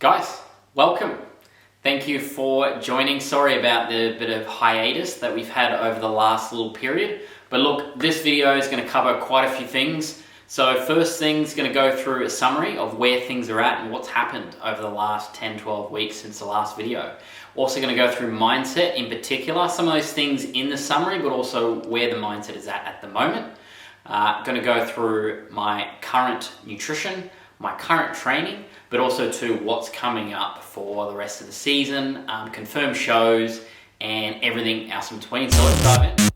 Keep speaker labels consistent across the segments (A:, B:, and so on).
A: Guys, welcome. Thank you for joining. Sorry about the bit of hiatus that we've had over the last little period. But look, this video is going to cover quite a few things. So first thing's going to go through a summary of where things are at and what's happened over the last 10-12 weeks since the last video. Also going to go through mindset in particular, some of those things in the summary, but also where the mindset is at the moment. Going to go through my current nutrition, my current training, but also to what's coming up for the rest of the season, confirmed shows, and everything else in between. So let's dive in.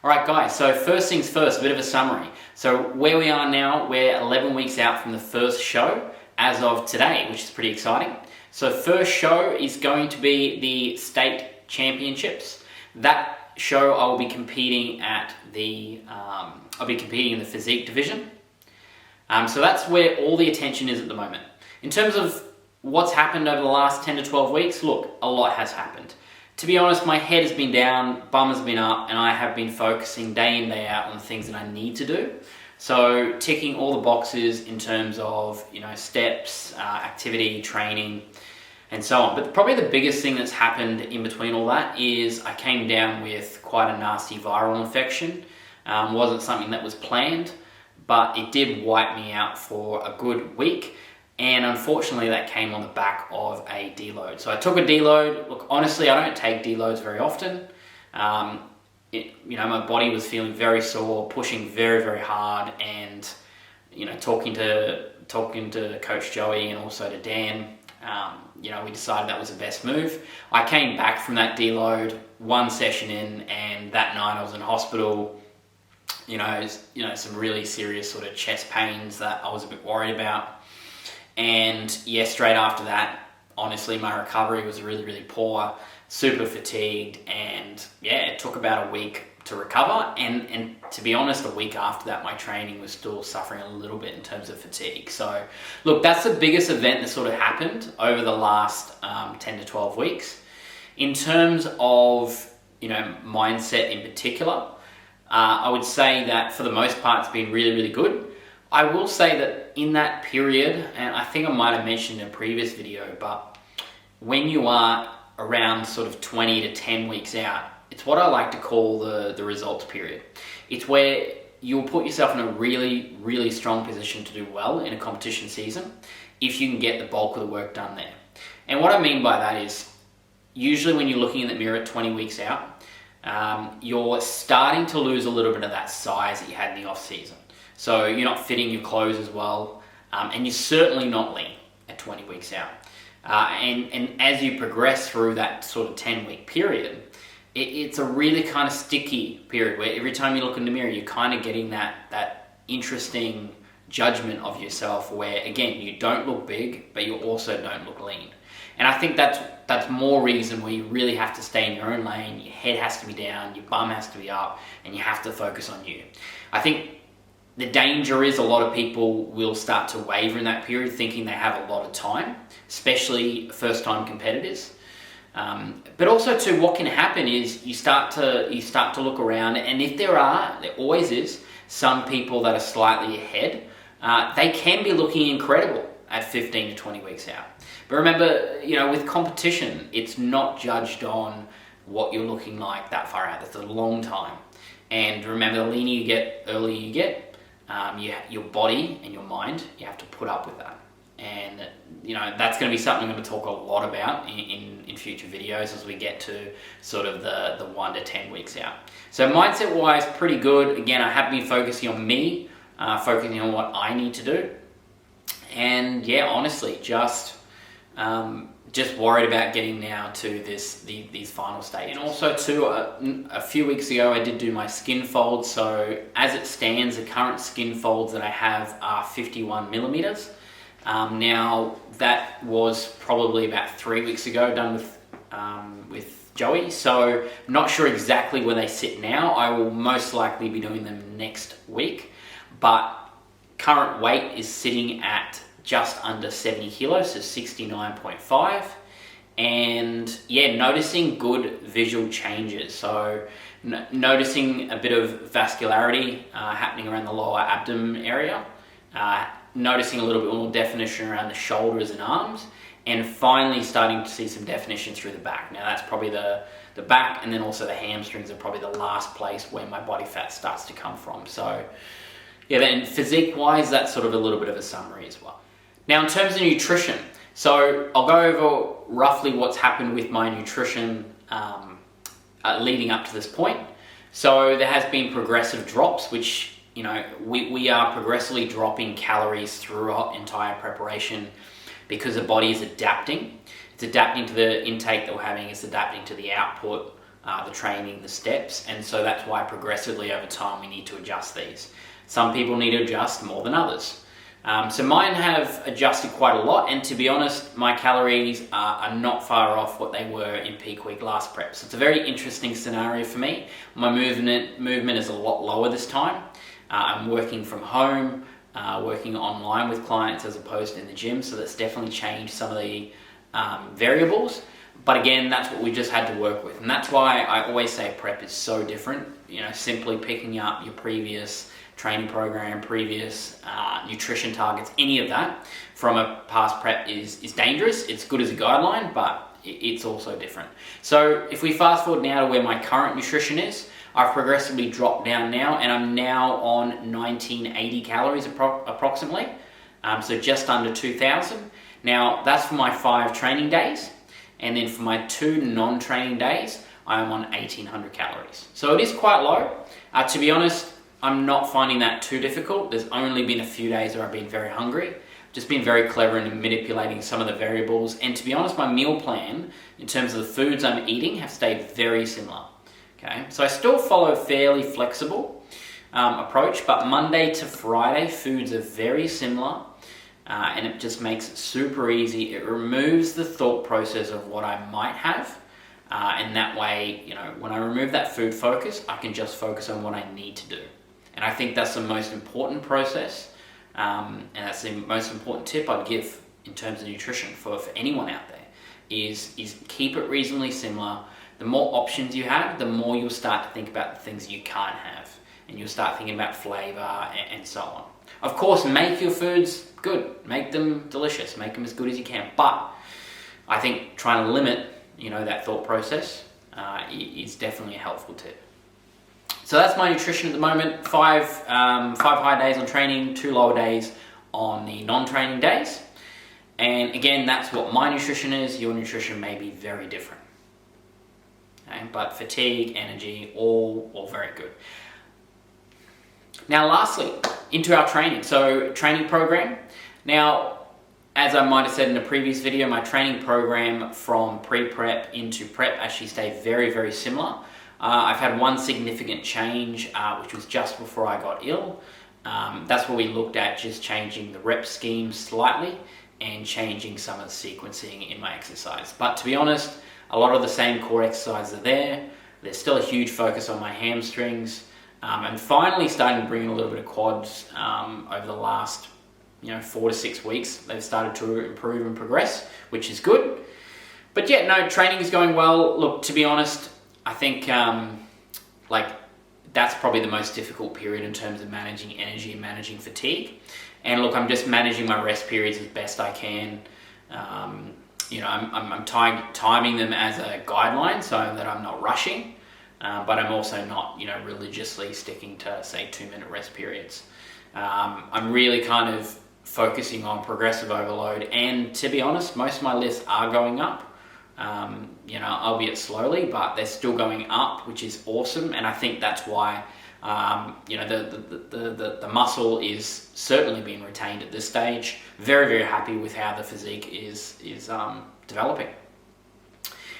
A: Alright guys, so first things first, a bit of a summary. So where we are now, we're 11 weeks out from the first show as of today, which is pretty exciting. So first show is going to be the state championships. That show I will be competing at I'll be competing in the physique division. So that's where all the attention is at the moment. In terms of what's happened over the last 10 to 12 weeks, look, a lot has happened. To be honest, my head has been down, bum has been up, and I have been focusing day in, day out on the things that I need to do. So ticking all the boxes in terms of, steps, activity, training, and so on. But probably the biggest thing that's happened in between all that is I came down with quite a nasty viral infection. Wasn't something that was planned, but it did wipe me out for a good week. And unfortunately that came on the back of a deload. So I took a deload. Look, honestly, I don't take deloads very often. My body was feeling very sore, pushing very, very hard, and talking to Coach Joey and also to Dan, we decided that was the best move. I came back from that deload, one session in, and that night I was in hospital. Some really serious sort of chest pains that I was a bit worried about. And straight after that, honestly, my recovery was really, really poor, super fatigued, and it took about a week to recover. And to be honest, a week after that, my training was still suffering a little bit in terms of fatigue. So look, that's the biggest event that sort of happened over the last 10 to 12 weeks. In terms of, mindset in particular, I would say that for the most part, it's been really, really good. I will say that in that period, and I think I might have mentioned in a previous video, but when you are around sort of 20 to 10 weeks out, it's what I like to call the results period. It's where you'll put yourself in a really, really strong position to do well in a competition season if you can get the bulk of the work done there. And what I mean by that is, usually when you're looking in the mirror at 20 weeks out, you're starting to lose a little bit of that size that you had in the off season. So you're not fitting your clothes as well, and you're certainly not lean at 20 weeks out. And as you progress through that sort of 10-week period, it's a really kind of sticky period where every time you look in the mirror, you're kind of getting that interesting judgment of yourself where, again, you don't look big, but you also don't look lean. And I think that's more reason where you really have to stay in your own lane, your head has to be down, your bum has to be up, and you have to focus on you. I think the danger is a lot of people will start to waver in that period thinking they have a lot of time, especially first-time competitors. But also too, what can happen is you start to look around, and if there always is, some people that are slightly ahead, they can be looking incredible at 15 to 20 weeks out. But remember, with competition, it's not judged on what you're looking like that far out. That's a long time. And remember, the leaner you get, earlier you get, your body and your mind, you have to put up with that. And that's going to be something I'm going to talk a lot about in future videos as we get to sort of the 1 to 10 weeks out. So mindset wise, pretty good. Again, I have been focusing on me, focusing on what I need to do. And honestly, just worried about getting now to these final stages. And also too, a few weeks ago I did do my skin folds. So as it stands, the current skin folds that I have are 51 millimeters. Now that was probably about 3 weeks ago done with Joey. So I'm not sure exactly where they sit now. I will most likely be doing them next week, but current weight is sitting at just under 70 kilos, so 69.5. and yeah, noticing good visual changes. So noticing a bit of vascularity happening around the lower abdomen area, noticing a little bit more definition around the shoulders and arms, and finally starting to see some definition through the back. Now that's probably the back, and then also the hamstrings are probably the last place where my body fat starts to come from. So yeah, then physique wise, that's sort of a little bit of a summary as well. Now in terms of nutrition, so I'll go over roughly what's happened with my nutrition leading up to this point. So there has been progressive drops, which, you know, we are progressively dropping calories throughout entire preparation because the body is adapting. It's adapting to the intake that we're having, it's adapting to the output, the training, the steps, and so that's why progressively over time we need to adjust these. Some people need to adjust more than others. So mine have adjusted quite a lot, and to be honest, my calories are not far off what they were in peak week last prep. So it's a very interesting scenario for me. My movement is a lot lower this time. I'm working from home, working online with clients as opposed to in the gym, so that's definitely changed some of the variables. But again, that's what we just had to work with, and that's why I always say prep is so different. You know, simply picking up your previous training program, previous nutrition targets, any of that from a past prep is dangerous. It's good as a guideline, but it's also different. So if we fast forward now to where my current nutrition is, I've progressively dropped down now, and I'm now on 1980 calories approximately, so just under 2000. Now that's for my 5 training days, and then for my 2 non-training days, I'm on 1800 calories. So it is quite low. To be honest, I'm not finding that too difficult. There's only been a few days where I've been very hungry. Just been very clever in manipulating some of the variables. And to be honest, my meal plan, in terms of the foods I'm eating, have stayed very similar. Okay, so I still follow a fairly flexible approach, but Monday to Friday, foods are very similar. And it just makes it super easy. It removes the thought process of what I might have. And that way, you know, when I remove that food focus, I can just focus on what I need to do. And I think that's the most important process, and that's the most important tip I'd give in terms of nutrition for anyone out there, is keep it reasonably similar. The more options you have, the more you'll start to think about the things you can't have, and you'll start thinking about flavor and so on. Of course, make your foods good, make them delicious, make them as good as you can, but I think trying to limit, you know, that thought process is definitely a helpful tip. So that's my nutrition at the moment. 5 high days on training, 2 lower days on the non-training days. And again, that's what my nutrition is. Your nutrition may be very different. Okay? But fatigue, energy, all very good. Now lastly, into our training. So training program. Now, as I might have said in a previous video, my training program from pre-prep into prep actually stayed very, very similar. I've had one significant change, which was just before I got ill. That's where we looked at just changing the rep scheme slightly and changing some of the sequencing in my exercise. But to be honest, a lot of the same core exercises are there. There's still a huge focus on my hamstrings. I'm finally starting to bring in a little bit of quads over the last 4 to 6 weeks. They've started to improve and progress, which is good. But yeah, no, training is going well. Look, to be honest, I think that's probably the most difficult period in terms of managing energy and managing fatigue. And look, I'm just managing my rest periods as best I can. I'm timing them as a guideline so that I'm not rushing, but I'm also not, religiously sticking to, say, 2-minute rest periods. I'm really kind of focusing on progressive overload, and to be honest, most of my lifts are going up. Albeit slowly, but they're still going up, which is awesome. And I think that's why, the muscle is certainly being retained at this stage. Very, very happy with how the physique is developing.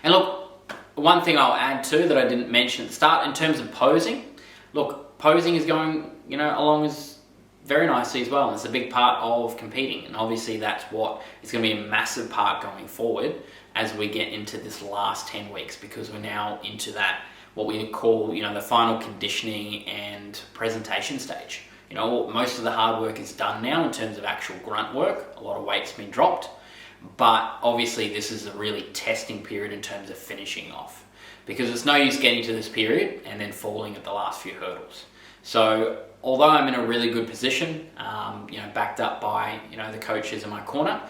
A: And look, one thing I'll add too that I didn't mention at the start in terms of posing. Look, posing is going, along as very nicely as well. And it's a big part of competing. And obviously that's what is going to be a massive part going forward as we get into this last 10 weeks, because we're now into that, what we call, the final conditioning and presentation stage. Most of the hard work is done now in terms of actual grunt work. A lot of weight's been dropped. but obviously this is a really testing period in terms of finishing off, because it's no use getting to this period and then falling at the last few hurdles. So although I'm in a really good position, backed up by the coaches in my corner,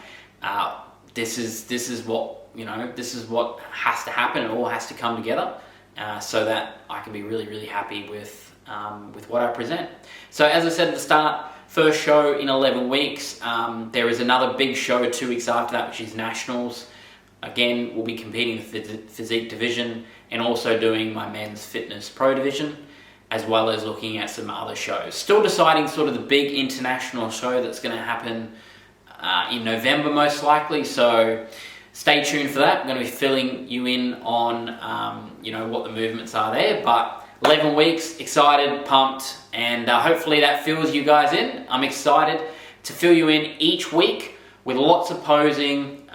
A: this is what has to happen. It all has to come together so that I can be really, really happy with what I present. So as I said at the start, first show in 11 weeks. There is another big show 2 weeks after that, which is Nationals. Again, we'll be competing in the physique division and also doing my men's fitness pro division, as well as looking at some other shows. Still deciding sort of the big international show that's going to happen in November most likely, so stay tuned for that. I'm going to be filling you in on what the movements are there, but 11 weeks, excited, pumped, and hopefully that fills you guys in. I'm excited to fill you in each week with lots of posing,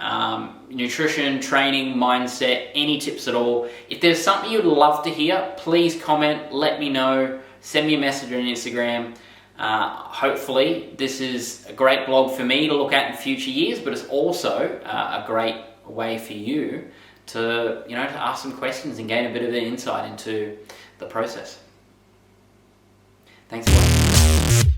A: nutrition, training, mindset, any tips at all. If there's something you'd love to hear, please comment, let me know, send me a message on Instagram. Hopefully this is a great blog for me to look at in future years, but it's also a great way for you to ask some questions and gain a bit of an insight into the process. Thanks a lot.